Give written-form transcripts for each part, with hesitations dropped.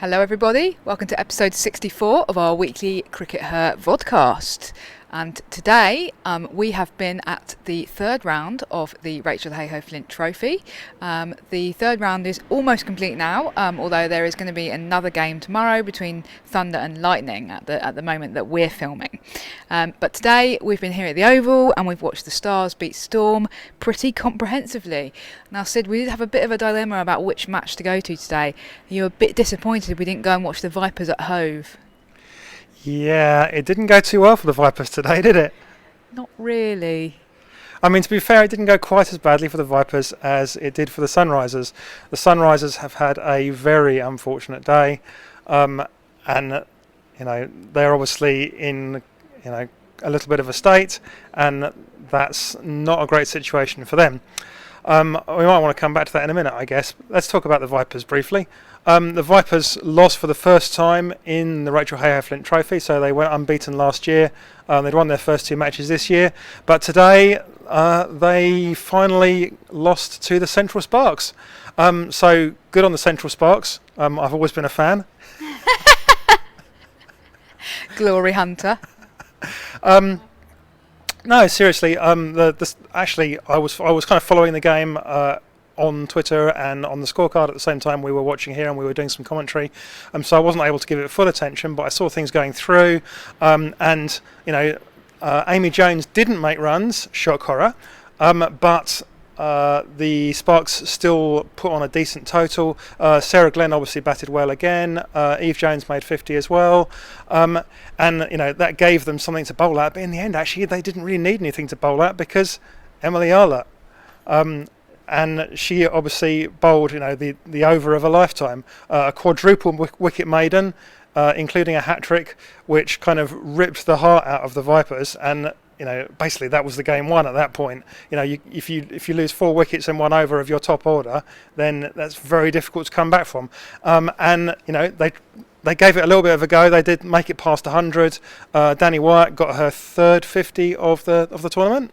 Hello everybody, welcome to episode 64 of our weekly CRICKETher Vodcast. And today we have been at the third round of the RHF Trophy. The third round is almost complete now, although there is going to be another game tomorrow between Thunder and Lightning at the moment that we're filming. But today we've been here at the Oval and we've watched the Stars beat Storm pretty comprehensively. Now Sid, we did have a bit of a dilemma about which match to go to today. You were a bit disappointed we didn't go and watch the Vipers at Hove. Yeah, it didn't go too well for the Vipers today, did it? Not really. I mean, to be fair, it didn't go quite as badly for the Vipers as it did for the Sunrisers. The Sunrisers have had a very unfortunate day, and they're obviously in a little bit of a state, and that's not a great situation for them. We might want to come back to that in a minute, I guess. Let's talk about the Vipers briefly. The Vipers lost for the first time in the RHF Trophy, so they went unbeaten last year. They'd won their first two matches this year, but today they finally lost to the Central Sparks. So good on the Central Sparks. I've always been a fan. Glory hunter. No, seriously. Actually, I was kind of following the game on Twitter and on the scorecard at the same time we were watching here, and we were doing some commentary. So I wasn't able to give it full attention, but I saw things going through. Amy Jones didn't make runs, shock horror, but the Sparks still put on a decent total. Sarah Glenn obviously batted well again. Eve Jones made 50 as well. And that gave them something to bowl at. But in the end, actually, they didn't really need anything to bowl at because Emily Arlott. And she obviously bowled, the over of a lifetime. A quadruple wicket maiden, including a hat-trick, which kind of ripped the heart out of the Vipers. And basically that was the game won at that point. If you lose 4 wickets and 1 over of your top order, then that's very difficult to come back from. They gave it a little bit of a go. They did make it past 100. Danni Wyatt got her third 50 of the tournament.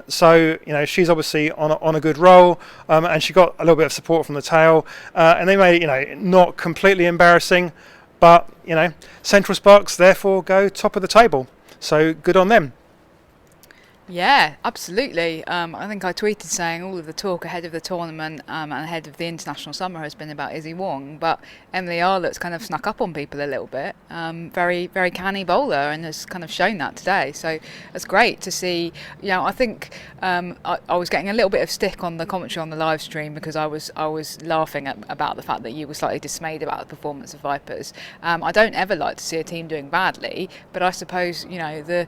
So she's obviously on a good roll, and she got a little bit of support from the tail, and they made it not completely embarrassing, but Central Sparks therefore go top of the table. So good on them. Yeah, absolutely. I think I tweeted saying all of the talk ahead of the tournament and ahead of the international summer has been about Izzy Wong, but Emily Arlott's kind of snuck up on people a little bit. Very, very canny bowler, and has kind of shown that today. So it's great to see. I think I was getting a little bit of stick on the commentary on the live stream because I was laughing about the fact that you were slightly dismayed about the performance of Vipers. I don't ever like to see a team doing badly, but I suppose the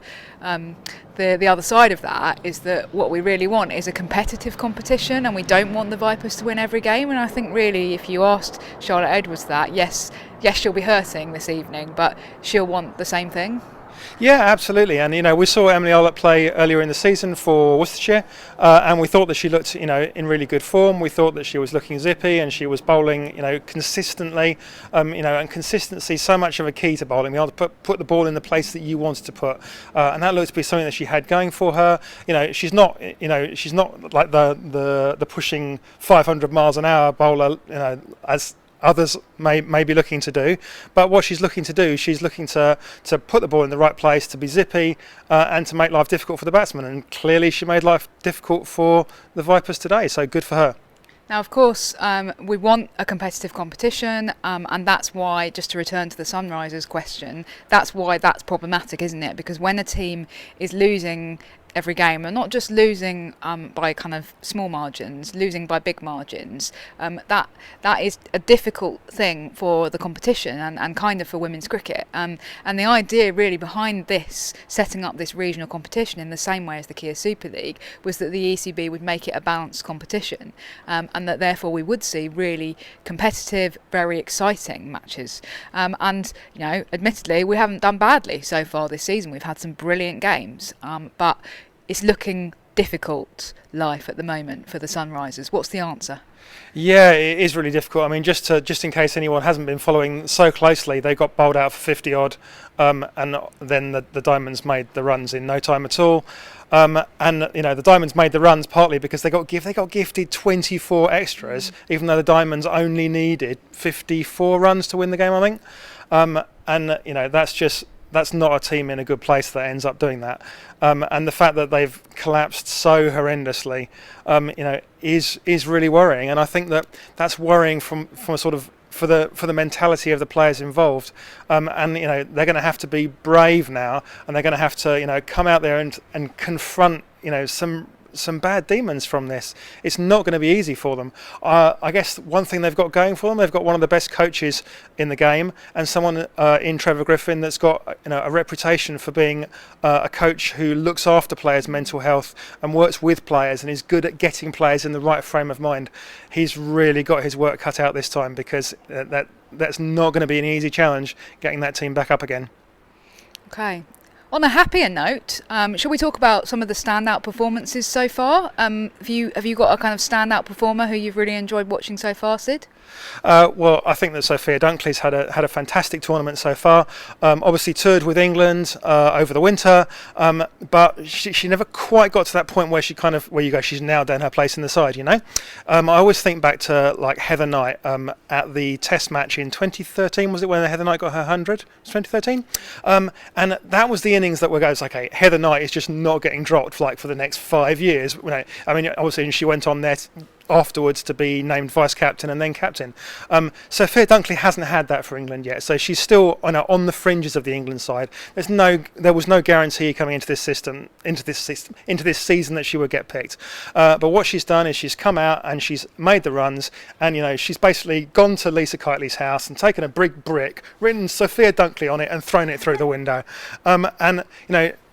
other side of that is that what we really want is a competitive competition, and we don't want the Vipers to win every game. And I think really, if you asked Charlotte Edwards that, yes, she'll be hurting this evening, but she'll want the same thing. Yeah, absolutely. And we saw Emily Arlott play earlier in the season for Worcestershire, and we thought that she looked in really good form. We thought that she was looking zippy and she was bowling consistently, and consistency is so much of a key to bowling. You have to put the ball in the place that you wanted to put, and that looked to be something that she had going for her. She's not like the pushing 500 miles an hour bowler, as others may be looking to do, but what she's looking to do, she's looking to put the ball in the right place, to be zippy, and to make life difficult for the batsman. And clearly, she made life difficult for the Vipers today. So good for her. Now, of course, we want a competitive competition, and that's why, just to return to the Sunrisers question, that's why that's problematic, isn't it? Because when a team is losing every game, and not just losing by kind of small margins, losing by big margins, that is a difficult thing for the competition and kind of for women's cricket. And the idea really behind this, setting up this regional competition in the same way as the Kia Super League, was that the ECB would make it a balanced competition, and that therefore we would see really competitive, very exciting matches. Admittedly, we haven't done badly so far this season. We've had some brilliant games, but it's looking difficult life at the moment for the Sunrisers? What's the answer? Yeah, it is really difficult. I mean, just in case anyone hasn't been following so closely, they got bowled out for 50 odd, and then the Diamonds made the runs in no time at all. And the Diamonds made the runs partly because they got gifted 24 extras, even though the Diamonds only needed 54 runs to win the game, I think. That's not a team in a good place that ends up doing that. And the fact that they've collapsed so horrendously, is really worrying. And I think that's worrying from a sort of for the mentality of the players involved. They're going to have to be brave now, and they're going to have to come out there and confront some bad demons from this. It's not going to be easy for them. I guess one thing they've got going for them, they've got one of the best coaches in the game, and someone in Trevor Griffin that's got a reputation for being a coach who looks after players' mental health and works with players and is good at getting players in the right frame of mind. He's really got his work cut out this time, because that's not going to be an easy challenge, getting that team back up again. Okay. On a happier note, shall we talk about some of the standout performances so far? Have you got a kind of standout performer who you've really enjoyed watching so far, Sid? Well, I think that Sophia Dunkley's had a fantastic tournament so far. Obviously toured with England over the winter, but she never quite got to that point where she's now done her place in the side. I always think back to like Heather Knight at the Test match in 2013. Was it when Heather Knight got her 100? It was 2013, and that was the innings that goes, okay, Heather Knight is just not getting dropped for the next 5 years. Obviously she went on there afterwards to be named vice captain and then captain. Sophia Dunkley hasn't had that for England yet, so she's still on the fringes of the England side. There was no guarantee coming into this season that she would get picked. But what she's done is she's come out and she's made the runs, and she's basically gone to Lisa Kiteley's house and taken a big brick, written Sophia Dunkley on it, and thrown it through the window.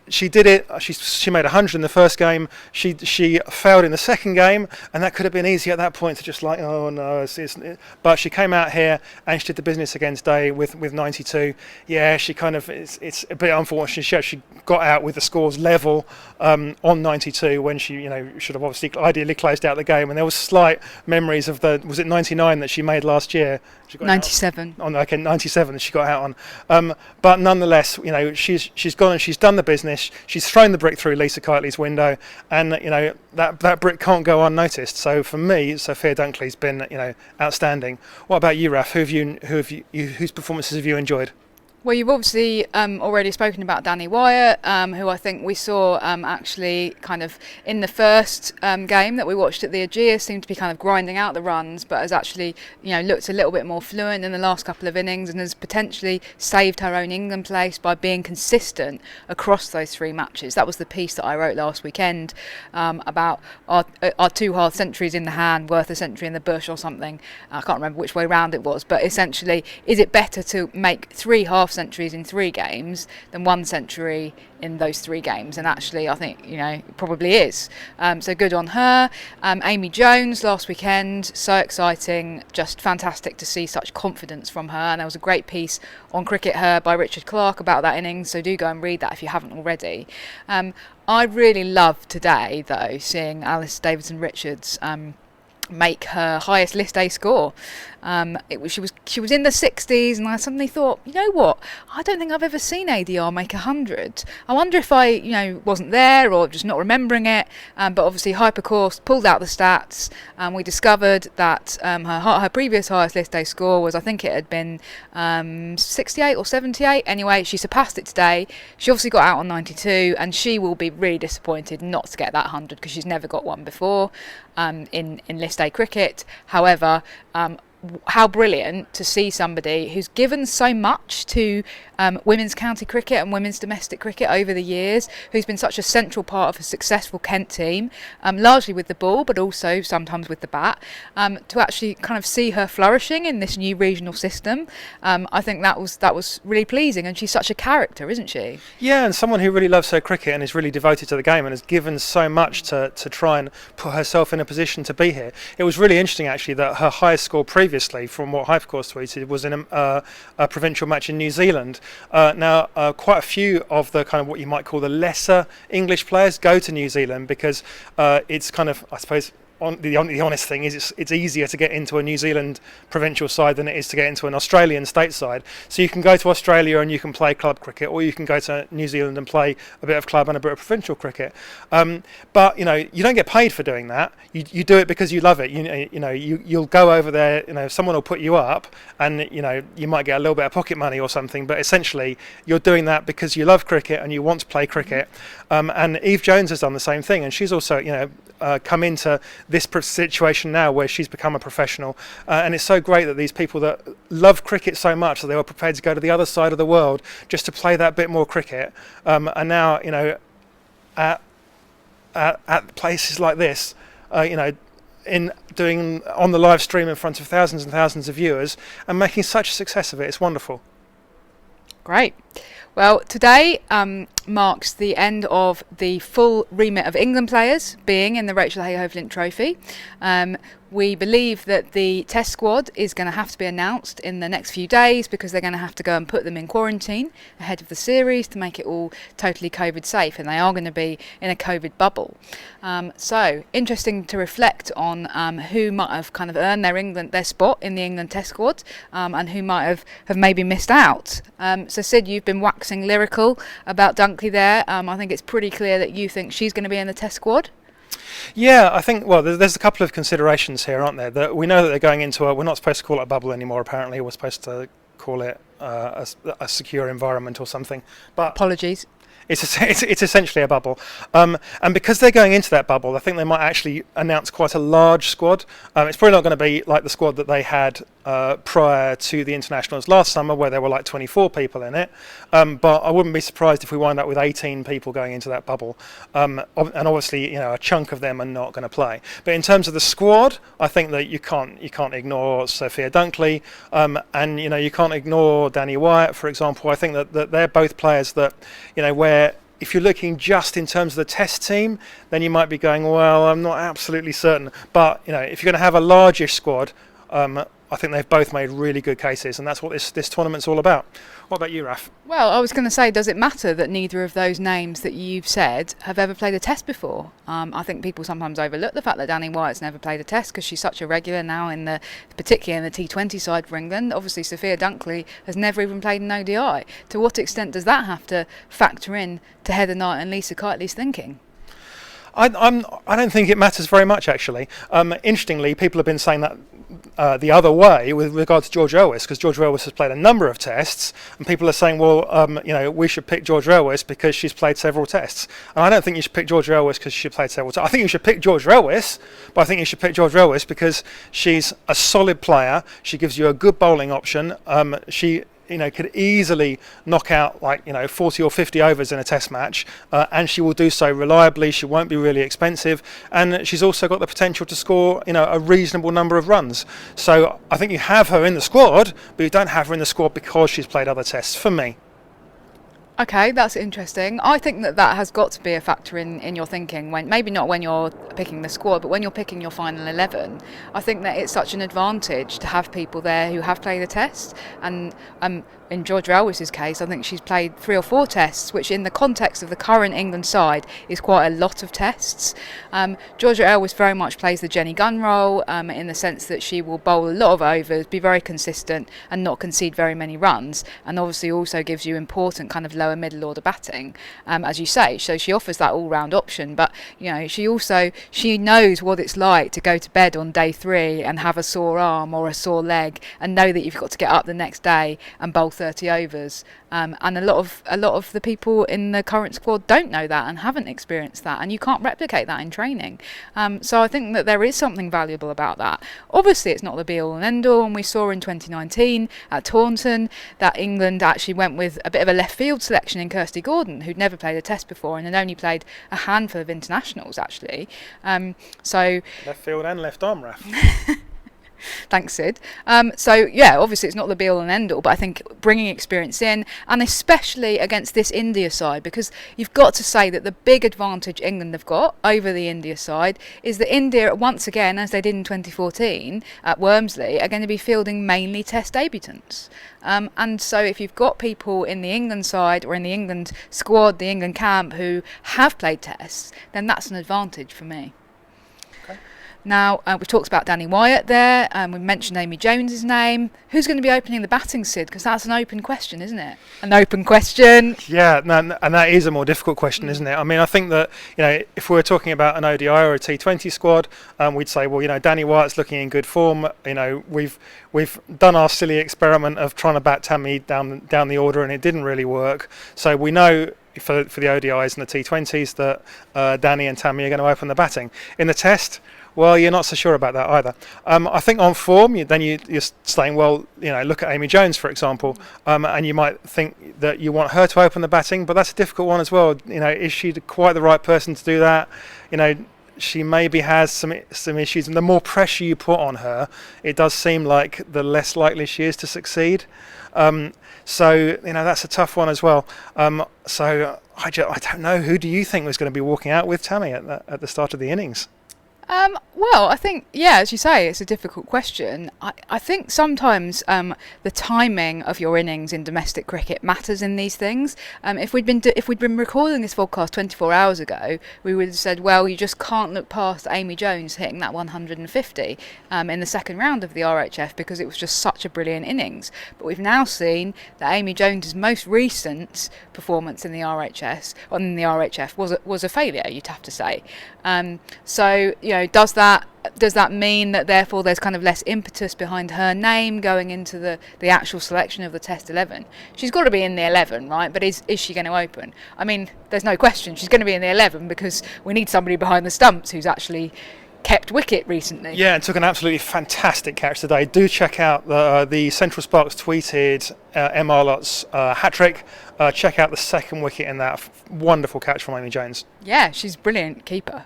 She did it. She made 100 in the first game. She failed in the second game, and that could have been easy at that point to just oh no. But she came out here and she did the business against Day with 92. Yeah, she kind of it's a bit unfortunate. She actually got out with the scores level on 92 when she should have obviously ideally closed out the game. And there was slight memories of was it 99 that she made last year? She got 97. On 97 that she got out on. But nonetheless, she's gone and she's done the business. She's thrown the brick through Lisa Kiteley's window, and that brick can't go unnoticed. So for me, Sophia Dunkley's been outstanding. What about you, Raf? Whose performances have you enjoyed? Well, you've obviously already spoken about Danni Wyatt, who I think we saw actually kind of in the first game that we watched at the Aegea seemed to be kind of grinding out the runs, but has actually looked a little bit more fluent in the last couple of innings and has potentially saved her own England place by being consistent across those 3 matches. That was the piece that I wrote last weekend about our 2 half centuries in the hand worth a century in the bush or something. I can't remember which way round it was, but essentially, is it better to make 3 half centuries in 3 games than 1 century in those 3 games? And actually I think it probably is. So good on her. Amy Jones last weekend, so exciting, just fantastic to see such confidence from her, and there was a great piece on CRICKETher by Richard Clark about that innings, so do go and read that if you haven't already. I really loved today though seeing Alice Davidson-Richards make her highest List A score. She was in the 60s, and I suddenly thought, you know what? I don't think I've ever seen ADR make 100. I wonder if I, wasn't there or just not remembering it. But obviously, Hypercourse pulled out the stats, and we discovered that her previous highest List A score was, I think it had been 68 or 78. Anyway, she surpassed it today. She obviously got out on 92, and she will be really disappointed not to get that 100 because she's never got one before in List A cricket. However, how brilliant to see somebody who's given so much to women's county cricket and women's domestic cricket over the years, who's been such a central part of a successful Kent team, largely with the ball but also sometimes with the bat, to actually kind of see her flourishing in this new regional system. I think that was really pleasing, and she's such a character, isn't she? Yeah, and someone who really loves her cricket and is really devoted to the game and has given so much to try and put herself in a position to be here. It was really interesting actually that her highest score previously previously, from what Hypercourse tweeted, was in a provincial match in New Zealand. Now, quite a few of the kind of what you might call the lesser English players go to New Zealand because it's kind of, I suppose, the honest thing is it's easier to get into a New Zealand provincial side than it is to get into an Australian state side. So you can go to Australia and you can play club cricket, or you can go to New Zealand and play a bit of club and a bit of provincial cricket. But you don't get paid for doing that. You do it because you love it. You'll go over there. Someone will put you up, and you might get a little bit of pocket money or something. But essentially, you're doing that because you love cricket and you want to play cricket. And Eve Jones has done the same thing, and she's also come into this situation now where she's become a professional, and it's so great that these people that love cricket so much that they were prepared to go to the other side of the world just to play that bit more cricket, and now at places like this, in doing on the live stream in front of thousands and thousands of viewers and making such a success of it. It's wonderful. Great. Well, today marks the end of the full remit of England players being in the Rachel Heyhoe Trophy. We believe that the test squad is going to have to be announced in the next few days because they're going to have to go and put them in quarantine ahead of the series to make it all totally COVID safe, and they are going to be in a COVID bubble. So interesting to reflect on who might have kind of earned their spot in the England test squad, and who might have maybe missed out. So Sid, you've been waxing lyrical about Dunkley there. I think it's pretty clear that you think she's going to be in the test squad. Yeah, I think, well, there's a couple of considerations here, aren't there? That we know that they're going into we're not supposed to call it a bubble anymore, apparently. We're supposed to call it a secure environment or something. But apologies. It's essentially a bubble. And because they're going into that bubble, I think they might actually announce quite a large squad. It's probably not going to be like the squad that they had prior to the internationals last summer, where there were like 24 people in it. But I wouldn't be surprised if we wind up with 18 people going into that bubble. And obviously, a chunk of them are not going to play. But in terms of the squad, I think that you can't ignore Sophia Dunkley, and you can't ignore Danni Wyatt, for example. I think that they're both players that where if you're looking just in terms of the test team, then you might be going, well, I'm not absolutely certain. But if you're going to have a largish squad, I think they've both made really good cases, and that's what this tournament's all about. What about you, Raf? Well, I was going to say, does it matter that neither of those names that you've said have ever played a test before? I think people sometimes overlook the fact that Danni Wyatt's never played a test because she's such a regular now, particularly in the T20 side for England. Obviously, Sophia Dunkley has never even played an ODI. To what extent does that have to factor in to Heather Knight and Lisa Keightley's thinking? I don't think it matters very much, actually. Interestingly, people have been saying that the other way with regard to George Elwes, because George Elwes has played a number of tests, and people are saying, well, we should pick George Elwes because she's played several tests. And I don't think you should pick George Elwes because she played several tests. I think you should pick George Elwes, but I think you should pick George Elwes because she's a solid player. She gives you a good bowling option. She could easily knock out 40 or 50 overs in a test match, and she will do so reliably. She won't be really expensive, and she's also got the potential to score a reasonable number of runs. So I think you have her in the squad, but you don't have her in the squad because she's played other tests, for me. Okay, that's interesting. I think that has got to be a factor in your thinking, when maybe not when you're picking the squad, but when you're picking your final 11. I think that it's such an advantage to have people there who have played a test, and in Georgia Elwes' case, I think she's played 3 or 4 tests, which in the context of the current England side is quite a lot of tests. Georgia Elwes very much plays the Jenny Gunn role, in the sense that she will bowl a lot of overs, be very consistent and not concede very many runs, and obviously also gives you important kind of lower middle order batting, as you say. So she offers that all-round option, but she knows what it's like to go to bed on day 3 and have a sore arm or a sore leg and know that you've got to get up the next day and bowl 30 overs, and a lot of the people in the current squad don't know that and haven't experienced that, and you can't replicate that in training. So I think that there is something valuable about that. Obviously it's not the be all and end all, and we saw in 2019 at Taunton that England actually went with a bit of a left field selection in Kirsty Gordon, who'd never played a test before and had only played a handful of internationals actually. So left field and left arm, Raf. Thanks, Sid. So yeah, obviously it's not the be all and end all, but I think bringing experience in, and especially against this India side, because you've got to say that the big advantage England have got over the India side is that India, once again, as they did in 2014 at Wormsley, are going to be fielding mainly Test debutants. And so if you've got people in the England side or in the England squad, the England camp, who have played Tests, then that's an advantage for me. Now, we've talked about Danni Wyatt there, we've mentioned Amy Jones's name. Who's going to be opening the batting, Sid? Because that's an open question, isn't it? An open question. Yeah, and that is a more difficult question, isn't it? I mean, I think that, if we were talking about an ODI or a T20 squad, we'd say, well, Danni Wyatt's looking in good form. We've done our silly experiment of trying to bat Tammy down the order, and it didn't really work. So we know for the ODIs and the T20s that Danni and Tammy are going to open the batting. In the Test, well, you're not so sure about that either. I think on form, you're saying, well, look at Amy Jones, for example, and you might think that you want her to open the batting, but that's a difficult one as well. Is she quite the right person to do that? She maybe has some issues, and the more pressure you put on her, it does seem like the less likely she is to succeed. So that's a tough one as well. So I don't know. Who do you think was going to be walking out with Tammy at the start of the innings? Well, I think, as you say, it's a difficult question. I think sometimes the timing of your innings in domestic cricket matters in these things. If we'd been recording this podcast 24 hours ago, we would have said, well, you just can't look past Amy Jones hitting that 150 in the second round of the RHF because it was just such a brilliant innings. But we've now seen that Amy Jones's most recent performance in the RHF was a failure, you'd have to say. So does that mean that therefore there's kind of less impetus behind her name going into the actual selection of the Test 11? She's got to be in the 11, right? But is she going to open? I mean, there's no question she's going to be in the 11 because we need somebody behind the stumps who's actually kept wicket recently. Yeah, and took an absolutely fantastic catch today. Do check out the Central Sparks tweeted MR Lott's hat-trick. Check out the second wicket in that wonderful catch from Amy Jones. Yeah, she's a brilliant keeper.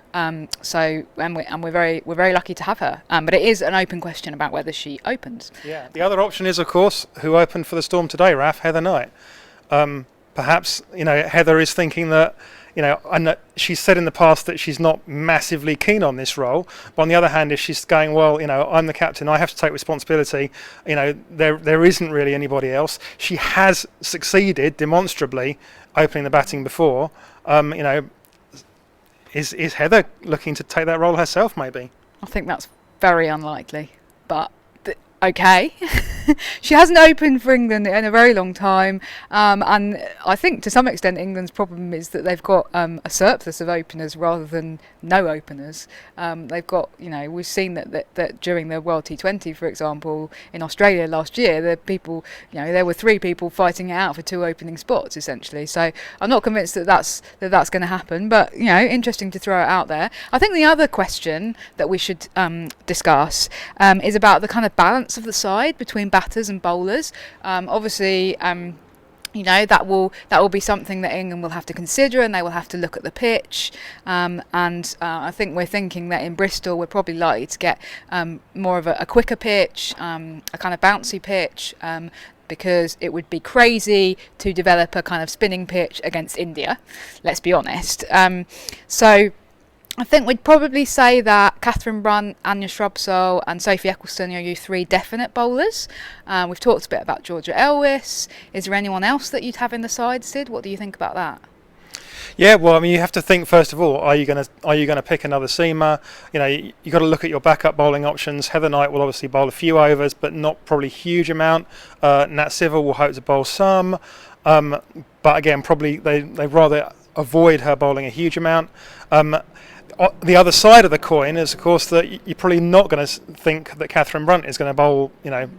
So we're very lucky to have her. But it is an open question about whether she opens. Yeah. The other option is, of course, who opened for the Storm today, Raf? Heather Knight. Perhaps Heather is thinking that. And she's said in the past that she's not massively keen on this role. But on the other hand, if she's going, well, I'm the captain, I have to take responsibility. There isn't really anybody else. She has succeeded demonstrably opening the batting before. Is Heather looking to take that role herself? Maybe. I think that's very unlikely. But okay. She hasn't opened for England in a very long time, and I think to some extent England's problem is that they've got a surplus of openers rather than no openers. They've got, we've seen that during the World T20, for example, in Australia last year, there were 3 people fighting it out for 2 opening spots essentially. So I'm not convinced that that's going to happen, but interesting to throw it out there. I think the other question that we should discuss is about the kind of balance of the side between batters and bowlers. Obviously, that will be something that England will have to consider, and they will have to look at the pitch. And I think we're thinking that in Bristol we're probably likely to get more of a quicker pitch, a kind of bouncy pitch. Because it would be crazy to develop a kind of spinning pitch against India, let's be honest. So I think we'd probably say that Catherine Brunt, Anya Shrubsole and Sophie Ecclestone are your 3 definite bowlers. We've talked a bit about Georgia Elwys. Is there anyone else that you'd have in the side, Sid? What do you think about that? Yeah, well, I mean, you have to think first of all: are you going to pick another seamer? You got to look at your backup bowling options. Heather Knight will obviously bowl a few overs, but not probably huge amount. Nat Civil will hope to bowl some, but again, probably they'd rather avoid her bowling a huge amount. The other side of the coin is, of course, that you're probably not going to think that Catherine Brunt is going to bowl,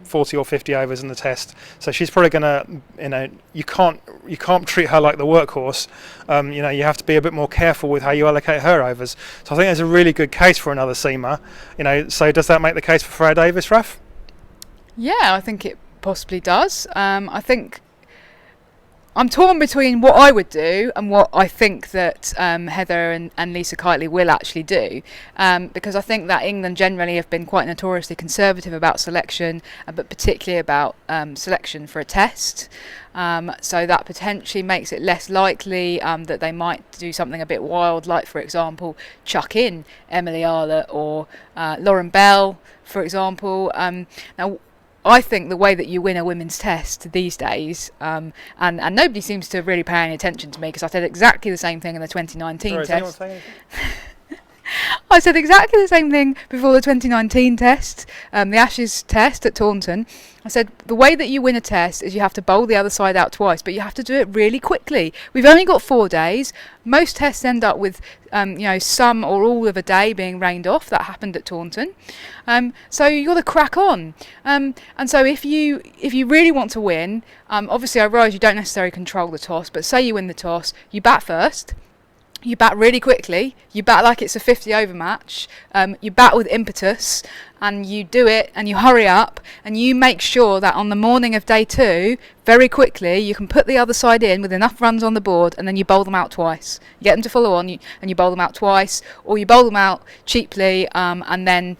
40 or 50 overs in the Test. So she's probably going to, you can't treat her like the workhorse. You have to be a bit more careful with how you allocate her overs. So I think there's a really good case for another seamer. So does that make the case for Freya Davis, Raf? Yeah, I think it possibly does. I think I'm torn between what I would do and what I think that Heather and Lisa Kiteley will actually do, because I think that England generally have been quite notoriously conservative about selection, but particularly about selection for a test. So that potentially makes it less likely that they might do something a bit wild, like, for example, chuck in Emily Arlott or Lauren Bell, for example. Now, I think the way that you win a women's test these days, and nobody seems to really pay any attention to me, because I said exactly the same thing in the 2019 test. I said exactly the same thing before the 2019 test, the Ashes test at Taunton. I said the way that you win a test is you have to bowl the other side out twice, but you have to do it really quickly. We've only got 4 days. Most tests end up with some or all of a day being rained off. That happened at Taunton. So you got to crack on. And so if you really want to win, obviously I realise you don't necessarily control the toss, but say you win the toss, you bat first. You bat really quickly, you bat like it's a 50 over match, you bat with impetus, and you do it and you hurry up and you make sure that on the morning of day 2, very quickly, you can put the other side in with enough runs on the board, and then you bowl them out twice. You get them to follow on and you bowl them out twice, or you bowl them out cheaply, and then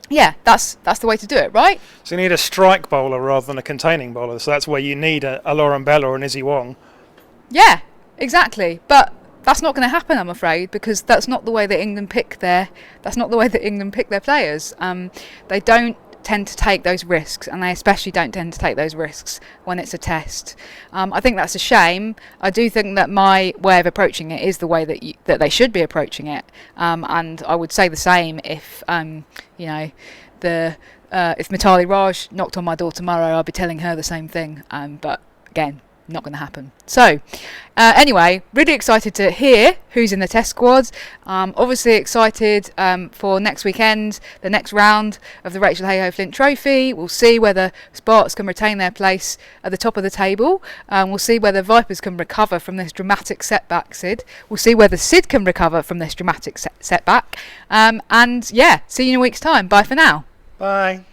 that's the way to do it, right? So you need a strike bowler rather than a containing bowler, so that's where you need a Lauren Bell or an Izzy Wong. Yeah, exactly, but that's not going to happen, I'm afraid, because that's not the way that England pick their players. They don't tend to take those risks, and they especially don't tend to take those risks when it's a test. I think that's a shame. I do think that my way of approaching it is the way that they should be approaching it, and I would say the same if if Mitali Raj knocked on my door tomorrow, I'd be telling her the same thing. But again, not going to happen. So anyway, really excited to hear who's in the test squads. Obviously excited for next weekend, the next round of the Rachel Hayhoe-Flint Trophy. We'll see whether Sparks can retain their place at the top of the table. We'll see whether Vipers can recover from this dramatic setback, Sid. We'll see whether Sid can recover from this dramatic setback. And yeah, see you in a week's time. Bye for now. Bye.